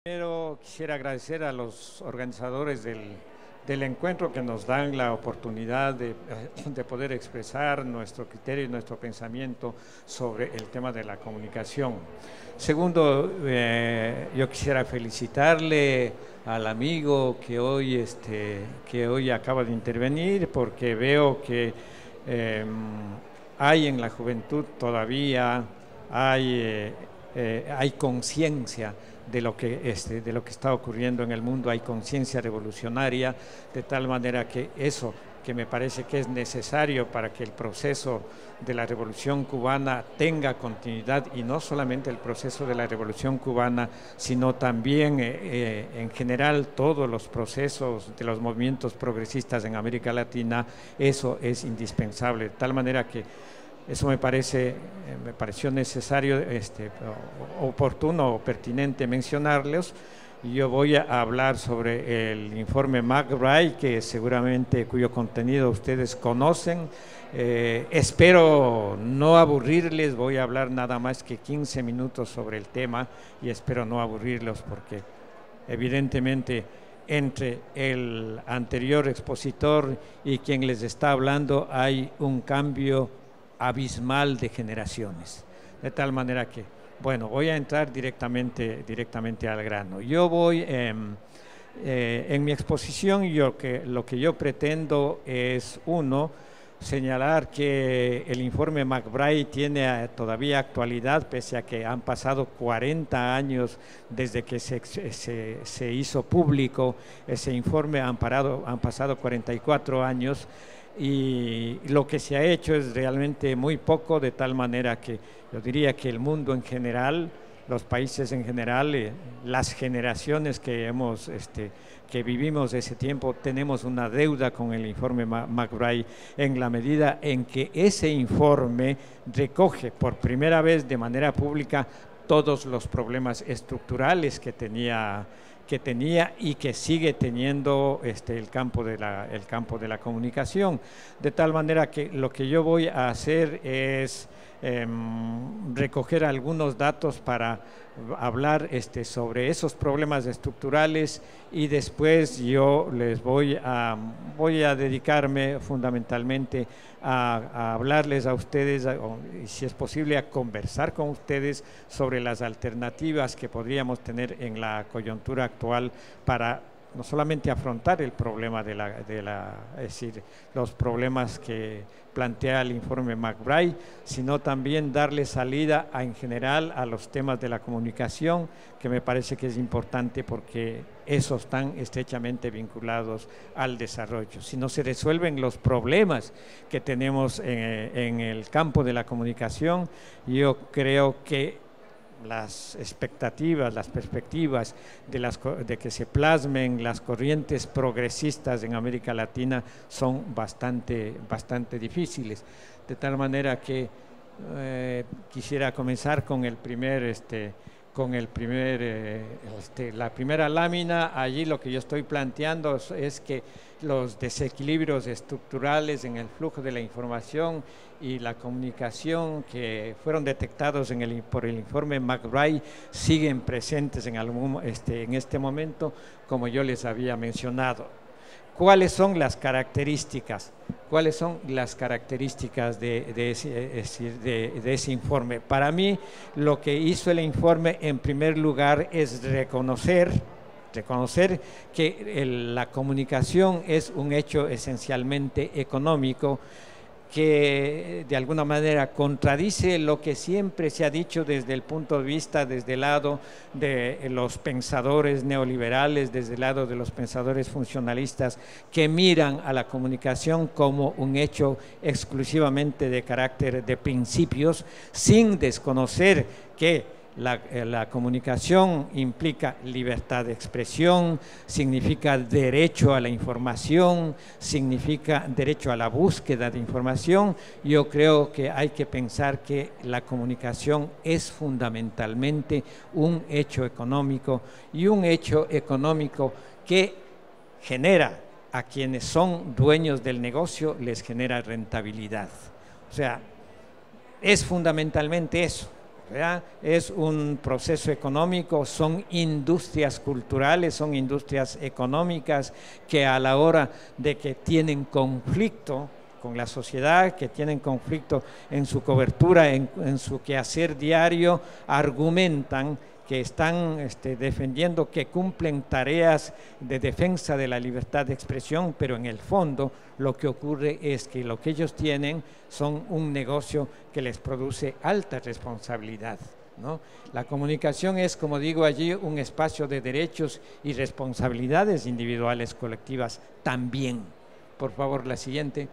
Primero quisiera agradecer a los organizadores del encuentro que nos dan la oportunidad de poder expresar nuestro criterio y nuestro pensamiento sobre el tema de la comunicación. Segundo, yo quisiera felicitarle al amigo que hoy acaba de intervenir, porque veo que hay en la juventud todavía hay conciencia de lo que está ocurriendo en el mundo, hay conciencia revolucionaria, de tal manera que eso que me parece que es necesario para que el proceso de la Revolución Cubana tenga continuidad, y no solamente el proceso de la Revolución Cubana, sino también en general todos los procesos de los movimientos progresistas en América Latina. Eso es indispensable, de tal manera que eso me pareció necesario, oportuno o pertinente mencionarlos. Yo voy a hablar sobre el informe McBride, cuyo contenido ustedes conocen. Espero no aburrirles, voy a hablar nada más que 15 minutos sobre el tema y espero no aburrirlos, porque evidentemente entre el anterior expositor y quien les está hablando hay un cambio abismal de generaciones, de tal manera que, bueno, voy a entrar directamente al grano. Yo voy en mi exposición, lo que yo pretendo es, uno, señalar que el informe McBride tiene todavía actualidad, pese a que han pasado 40 años desde que se hizo público ese informe. Han pasado 44 años, y lo que se ha hecho es realmente muy poco, de tal manera que yo diría que el mundo en general, los países en general, las generaciones que vivimos ese tiempo, tenemos una deuda con el informe McBride, en la medida en que ese informe recoge por primera vez de manera pública todos los problemas estructurales que tenía y que sigue teniendo el campo de la comunicación, de tal manera que lo que yo voy a hacer es recoger algunos datos para hablar sobre esos problemas estructurales, y después yo les voy a dedicarme fundamentalmente a hablarles a ustedes, y si es posible a conversar con ustedes sobre las alternativas que podríamos tener en la coyuntura actual para no solamente afrontar el problema es decir, los problemas que plantea el informe McBride, sino también darle salida en general a los temas de la comunicación, que me parece que es importante porque esos están estrechamente vinculados al desarrollo. Si no se resuelven los problemas que tenemos en el campo de la comunicación, yo creo que las expectativas, las perspectivas de que se plasmen las corrientes progresistas en América Latina son bastante difíciles, de tal manera que quisiera comenzar con la primera lámina. Allí lo que yo estoy planteando es que los desequilibrios estructurales en el flujo de la información y la comunicación que fueron detectados por el informe McBride siguen presentes en este momento, como yo les había mencionado. ¿Cuáles son las características? ¿Cuáles son las características de ese informe? Para mí, lo que hizo el informe, en primer lugar, es reconocer que la comunicación es un hecho esencialmente económico, que de alguna manera contradice lo que siempre se ha dicho desde el punto de vista, desde el lado de los pensadores neoliberales, desde el lado de los pensadores funcionalistas, que miran a la comunicación como un hecho exclusivamente de carácter de principios, sin desconocer que la comunicación implica libertad de expresión, significa derecho a la información, significa derecho a la búsqueda de información. Yo creo que hay que pensar que la comunicación es fundamentalmente un hecho económico, y un hecho económico que genera a quienes son dueños del negocio, les genera rentabilidad. O sea, es fundamentalmente eso. ¿verdad? Es un proceso económico, son industrias culturales, son industrias económicas que a la hora de que tienen conflicto con la sociedad, que tienen conflicto en su cobertura, en su quehacer diario, argumentan que están defendiendo que cumplen tareas de defensa de la libertad de expresión, pero en el fondo lo que ocurre es que lo que ellos tienen son un negocio que les produce alta responsabilidad, ¿no? La comunicación es, como digo allí, un espacio de derechos y responsabilidades individuales colectivas también. Por favor, la siguiente.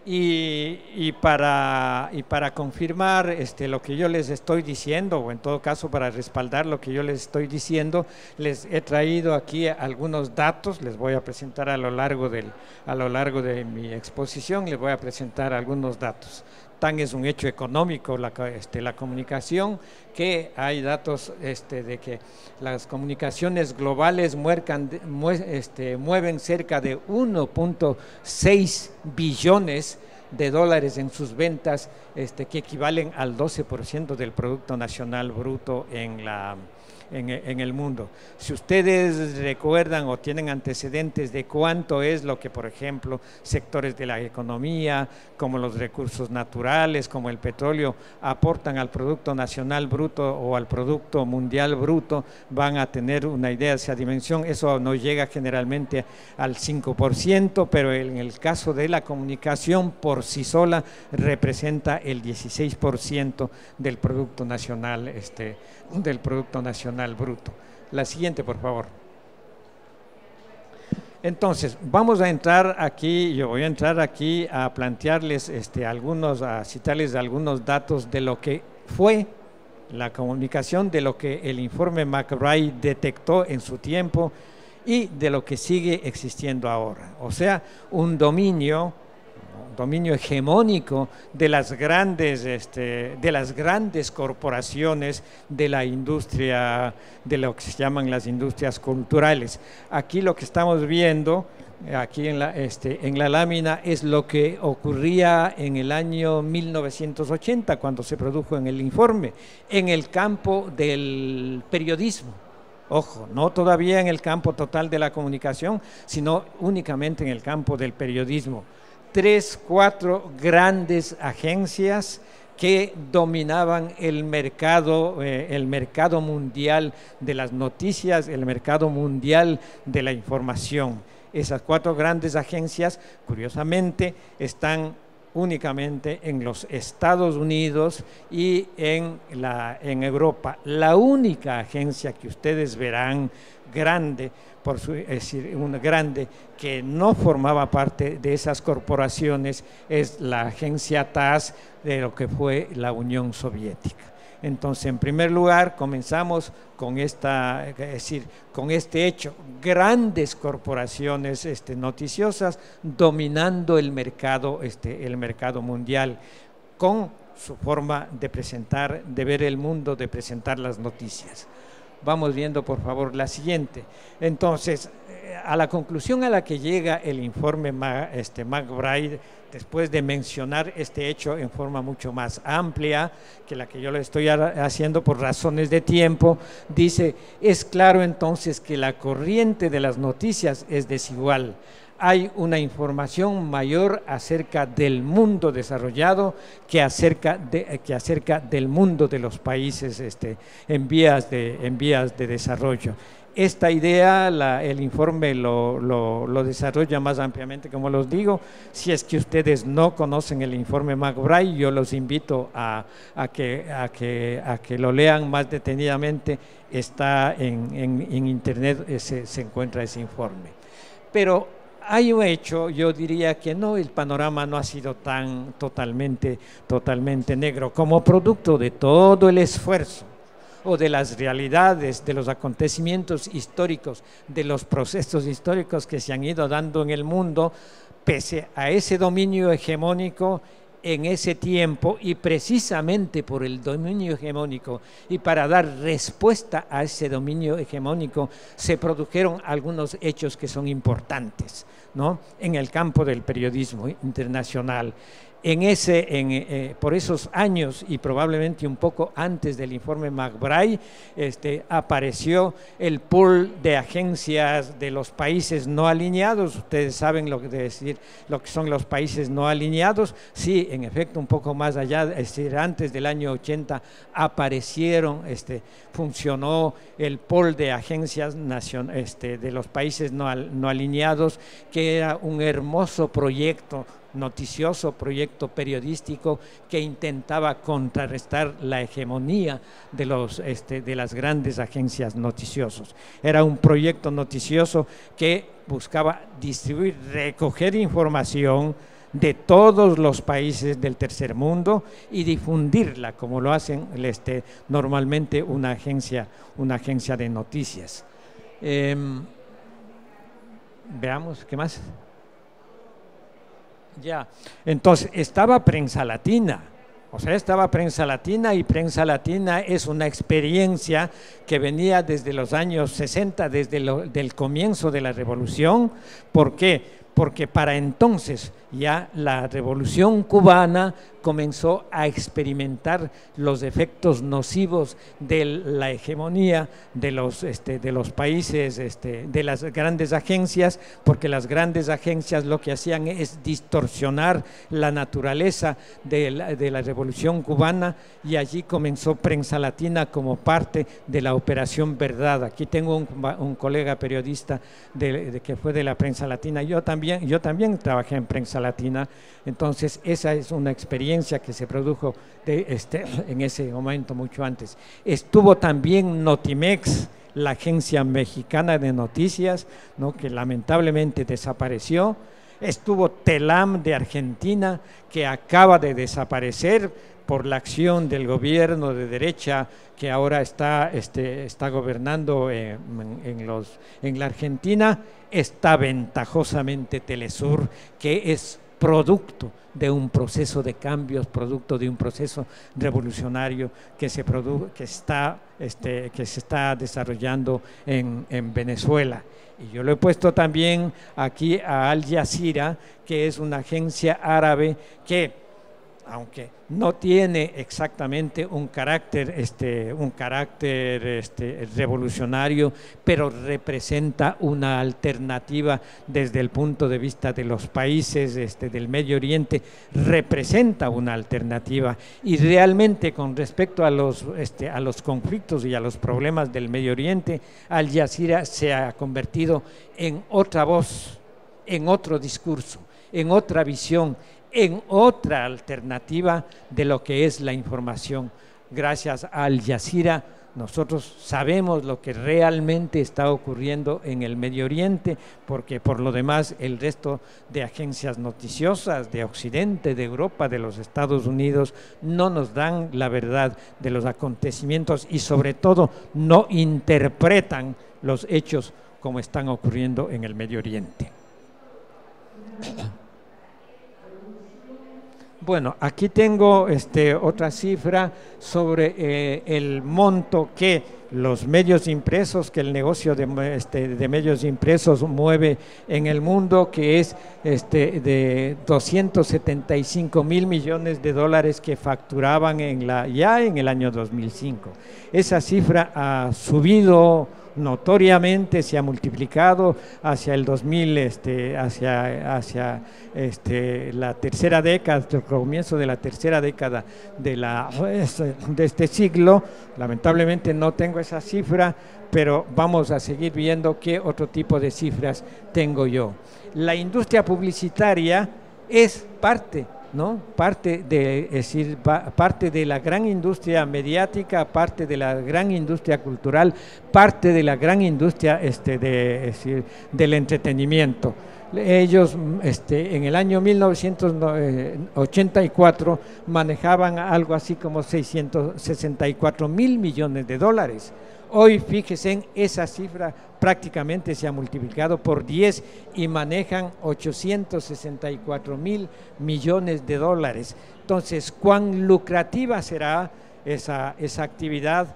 Y para confirmar lo que yo les estoy diciendo, o en todo caso para respaldar lo que yo les estoy diciendo, les he traído aquí algunos datos, les voy a presentar a lo largo de mi exposición, les voy a presentar algunos datos. Tan es un hecho económico la comunicación, que hay datos de que las comunicaciones globales mueven cerca de 1.6 billones de dólares en sus ventas, que equivalen al 12% del Producto Nacional Bruto en el mundo. Si ustedes recuerdan o tienen antecedentes de cuánto es lo que, por ejemplo, sectores de la economía, como los recursos naturales, como el petróleo, aportan al Producto Nacional Bruto o al Producto Mundial Bruto, van a tener una idea de esa dimensión. Eso no llega generalmente al 5%, pero en el caso de la comunicación por sí sola representa el 16% del Producto Nacional Bruto. La siguiente, por favor. Entonces, vamos a entrar aquí, yo voy a entrar aquí a plantearles a citarles algunos datos de lo que fue la comunicación, de lo que el informe McBride detectó en su tiempo y de lo que sigue existiendo ahora. O sea, un dominio hegemónico de las grandes corporaciones de la industria, de lo que se llaman las industrias culturales. Aquí lo que estamos viendo, aquí en la lámina, es lo que ocurría en el año 1980, cuando se produjo en el informe, en el campo del periodismo. Ojo, no todavía en el campo total de la comunicación, sino únicamente en el campo del periodismo. 3, 4 grandes agencias que dominaban el mercado mundial de las noticias, el mercado mundial de la información. Esas 4 grandes agencias, curiosamente, están únicamente en los Estados Unidos y en Europa. La única agencia que ustedes verán grande, es decir, una grande que no formaba parte de esas corporaciones, es la agencia TASS de lo que fue la Unión Soviética. Entonces, en primer lugar, comenzamos con con este hecho, grandes corporaciones noticiosas dominando el mercado mundial, con su forma de presentar, de ver el mundo, de presentar las noticias. Vamos viendo, por favor, la siguiente. Entonces, a la conclusión a la que llega el informe McBride, después de mencionar este hecho en forma mucho más amplia que la que yo le estoy haciendo por razones de tiempo, dice: es claro entonces que la corriente de las noticias es desigual. Hay una información mayor acerca del mundo desarrollado que acerca del mundo de los países en vías de desarrollo. Esta idea el informe lo desarrolla más ampliamente, como los digo. Si es que ustedes no conocen el informe McBride, yo los invito a que lo lean más detenidamente. Está en internet, se encuentra ese informe. Pero hay un hecho, yo diría que no, el panorama no ha sido tan totalmente negro, como producto de todo el esfuerzo o de las realidades, de los acontecimientos históricos, de los procesos históricos que se han ido dando en el mundo, pese a ese dominio hegemónico en ese tiempo, y precisamente por el dominio hegemónico y para dar respuesta a ese dominio hegemónico se produjeron algunos hechos que son importantes, ¿no?, en el campo del periodismo internacional. por esos años y probablemente un poco antes del informe McBride, apareció el pool de agencias de los países no alineados. Ustedes saben lo que son los países no alineados. Sí, en efecto, un poco más allá, es decir, antes del año 80 aparecieron, funcionó el pool de agencias de los países no alineados, que era un hermoso proyecto noticioso, proyecto periodístico que intentaba contrarrestar la hegemonía de las grandes agencias noticiosas. Era un proyecto noticioso que buscaba distribuir, recoger información de todos los países del tercer mundo y difundirla como lo hacen normalmente una agencia de noticias. Veamos, ¿qué más? Ya, entonces estaba Prensa Latina, estaba Prensa Latina, y Prensa Latina es una experiencia que venía desde los años 60, del comienzo de la revolución. ¿Por qué? Porque para entonces ya la revolución cubana comenzó a experimentar los efectos nocivos de la hegemonía de los países, de las grandes agencias, porque las grandes agencias lo que hacían es distorsionar la naturaleza de la revolución cubana, y allí comenzó Prensa Latina como parte de la Operación Verdad. Aquí tengo un colega periodista que fue de la Prensa Latina. Yo también trabajé en Prensa Latina. Entonces esa es una experiencia que se produjo en ese momento mucho antes. Estuvo también Notimex, la agencia mexicana de noticias, ¿no?, que lamentablemente desapareció. Estuvo Telam de Argentina, que acaba de desaparecer por la acción del gobierno de derecha que ahora está gobernando en la Argentina. Está ventajosamente Telesur, que es producto de un proceso de cambios, producto de un proceso revolucionario que se está desarrollando en Venezuela. Y yo lo he puesto también aquí a Al Jazeera, que es una agencia árabe que, aunque no tiene exactamente un carácter revolucionario, pero representa una alternativa desde el punto de vista de los países del Medio Oriente, representa una alternativa, y realmente con respecto a los conflictos y a los problemas del Medio Oriente, Al Jazeera se ha convertido en otra voz, en otro discurso, en otra visión, en otra alternativa de lo que es la información. Gracias a Al Jazeera nosotros sabemos lo que realmente está ocurriendo en el Medio Oriente, porque por lo demás el resto de agencias noticiosas de Occidente, de Europa, de los Estados Unidos, no nos dan la verdad de los acontecimientos y sobre todo no interpretan los hechos como están ocurriendo en el Medio Oriente. Bueno, aquí tengo otra cifra sobre el monto que los medios impresos, que el negocio de medios impresos mueve en el mundo, que es de 275.000 millones de dólares que facturaban ya en el año 2005. Esa cifra ha subido notoriamente, se ha multiplicado hacia el 2000, hacia la tercera década, el comienzo de la tercera década de este siglo. Lamentablemente no tengo esa cifra, pero vamos a seguir viendo qué otro tipo de cifras tengo yo. La industria publicitaria es parte, ¿no? Parte de la gran industria mediática, parte de la gran industria cultural, parte de la gran industria del entretenimiento. Ellos en el año 1984 manejaban algo así como 664.000 millones de dólares. Hoy, fíjense, esa cifra prácticamente se ha multiplicado por 10 y manejan 864.000 millones de dólares. Entonces, ¿cuán lucrativa será esa actividad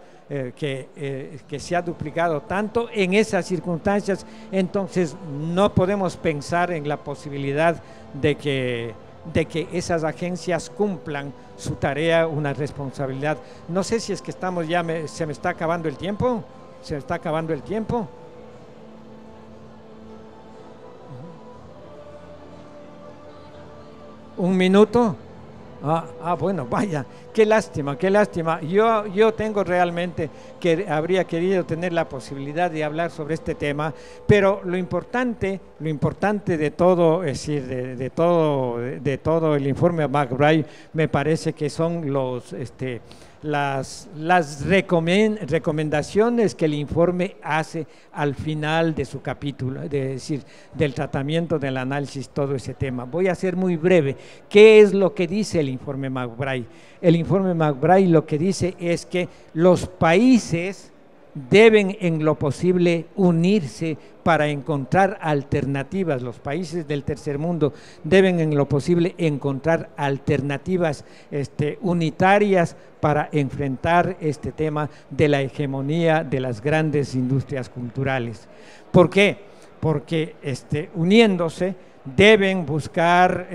que se ha duplicado tanto en esas circunstancias? Entonces, no podemos pensar en la posibilidad de que de que esas agencias cumplan su tarea, una responsabilidad. No sé si es que estamos ya, se me está acabando el tiempo, se me está acabando el tiempo. ¿Un minuto? Bueno, vaya, qué lástima, qué lástima. Yo tengo realmente que habría querido tener la posibilidad de hablar sobre este tema, pero lo importante de todo, es decir, de todo el informe McBride, me parece que son las recomendaciones que el informe hace al final de su capítulo, es decir, del tratamiento, del análisis, todo ese tema. Voy a ser muy breve. ¿Qué es lo que dice el informe McBride? El informe McBride lo que dice es que los países deben en lo posible unirse para encontrar alternativas. Los países del tercer mundo deben en lo posible encontrar alternativas unitarias para enfrentar este tema de la hegemonía de las grandes industrias culturales. ¿Por qué? Porque uniéndose deben buscar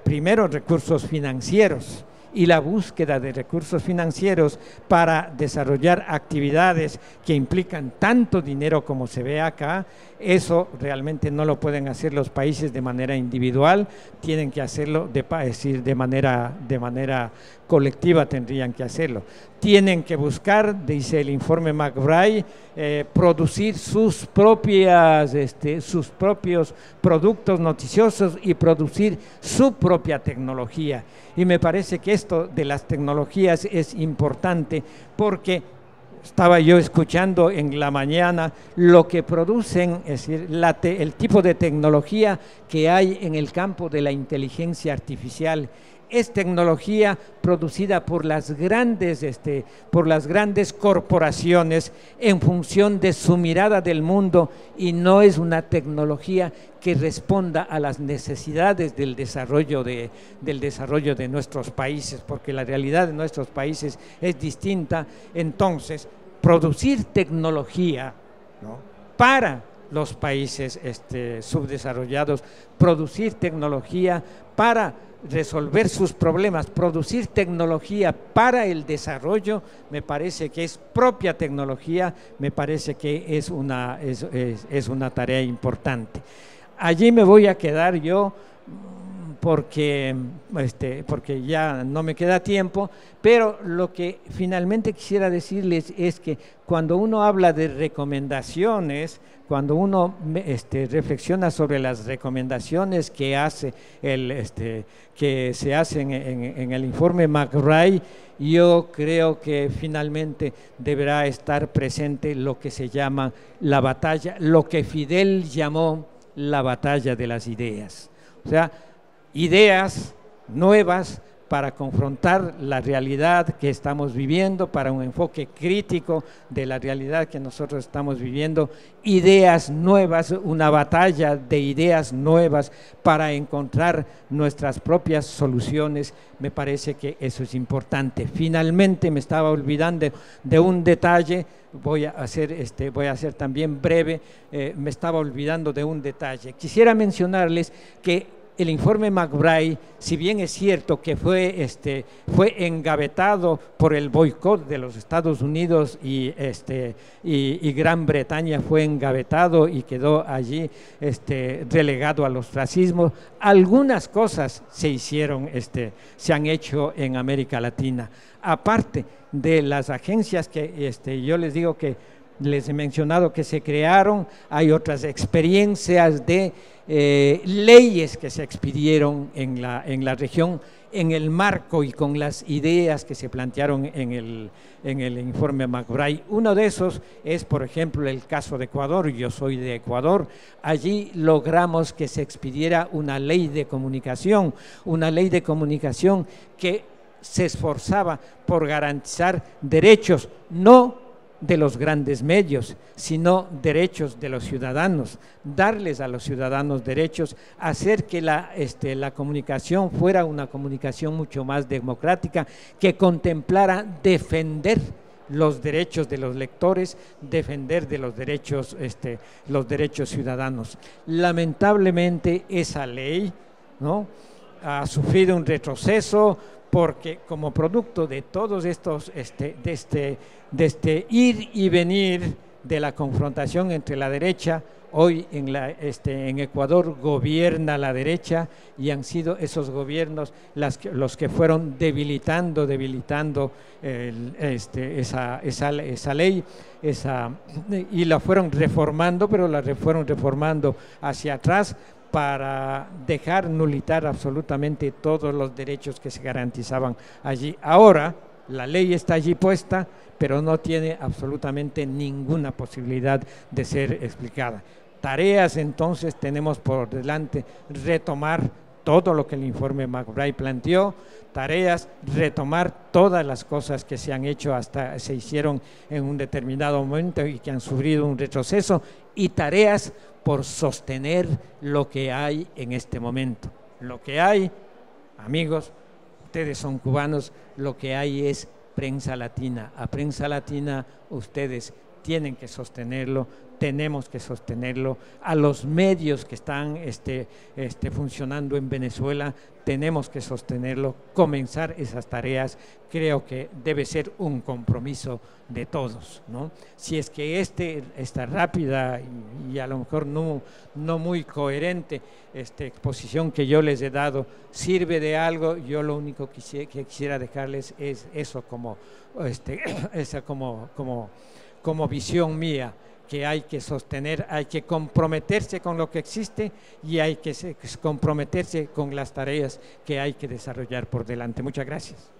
primero recursos financieros, y la búsqueda de recursos financieros para desarrollar actividades que implican tanto dinero como se ve acá, eso realmente no lo pueden hacer los países de manera individual, tienen que hacerlo de manera colectiva, tendrían que hacerlo. Tienen que buscar, dice el informe McBride, producir sus propios productos noticiosos y producir su propia tecnología. Y me parece que esto de las tecnologías es importante porque estaba yo escuchando en la mañana lo que producen, es decir, el tipo de tecnología que hay en el campo de la inteligencia artificial. Es tecnología producida por las grandes corporaciones en función de su mirada del mundo, y no es una tecnología que responda a las necesidades del desarrollo de nuestros países, porque la realidad de nuestros países es distinta. Entonces, producir tecnología, ¿no?, para los países subdesarrollados, producir tecnología para resolver sus problemas, producir tecnología para el desarrollo, me parece que es propia tecnología, me parece que es una tarea importante. Allí me voy a quedar yo porque ya no me queda tiempo, pero lo que finalmente quisiera decirles es que cuando uno habla de recomendaciones, cuando uno reflexiona sobre las recomendaciones que se hacen en el informe McBride, yo creo que finalmente deberá estar presente lo que se llama la batalla, lo que Fidel llamó la batalla de las ideas. O sea, ideas nuevas para confrontar la realidad que estamos viviendo, para un enfoque crítico de la realidad que nosotros estamos viviendo, ideas nuevas, una batalla de ideas nuevas para encontrar nuestras propias soluciones. Me parece que eso es importante. Finalmente me estaba olvidando de un detalle, voy a ser también breve, me estaba olvidando de un detalle. Quisiera mencionarles que el informe McBride, si bien es cierto que fue engavetado por el boicot de los Estados Unidos y Gran Bretaña fue engavetado y quedó allí relegado al ostracismo, algunas cosas se han hecho en América Latina. Aparte de las agencias que yo les digo que les he mencionado que se crearon, hay otras experiencias de leyes que se expidieron en la región en el marco y con las ideas que se plantearon en el informe McBride. Uno de esos es, por ejemplo, el caso de Ecuador. Yo soy de Ecuador. Allí logramos que se expidiera una ley de comunicación que se esforzaba por garantizar derechos, no de los grandes medios, sino derechos de los ciudadanos, darles a los ciudadanos derechos, hacer que la comunicación fuera una comunicación mucho más democrática, que contemplara defender los derechos de los lectores, defender de los derechos ciudadanos. Lamentablemente esa ley ¿no? Ha sufrido un retroceso porque como producto de todos estos, de este ir y venir de la confrontación entre la derecha, hoy en Ecuador gobierna la derecha y han sido esos gobiernos los que fueron debilitando esa ley y la fueron reformando, pero la fueron reformando hacia atrás para dejar nulitar absolutamente todos los derechos que se garantizaban allí. Ahora la ley está allí puesta, pero no tiene absolutamente ninguna posibilidad de ser explicada. Tareas entonces tenemos por delante: retomar todo lo que el informe McBride planteó, tareas, retomar todas las cosas que se han hecho se hicieron en un determinado momento y que han sufrido un retroceso, y tareas por sostener lo que hay en este momento. Lo que hay, amigos, ustedes son cubanos, lo que hay es prensa latina. A prensa latina ustedes tienen que sostenerlo, tenemos que sostenerlo. A los medios que están funcionando en Venezuela, tenemos que sostenerlo, comenzar esas tareas. Creo que debe ser un compromiso de todos, ¿no? Si es que esta rápida y a lo mejor no muy coherente exposición que yo les he dado sirve de algo, yo lo único que quisiera dejarles es eso como visión mía, que hay que sostener, hay que comprometerse con lo que existe y hay que comprometerse con las tareas que hay que desarrollar por delante. Muchas gracias.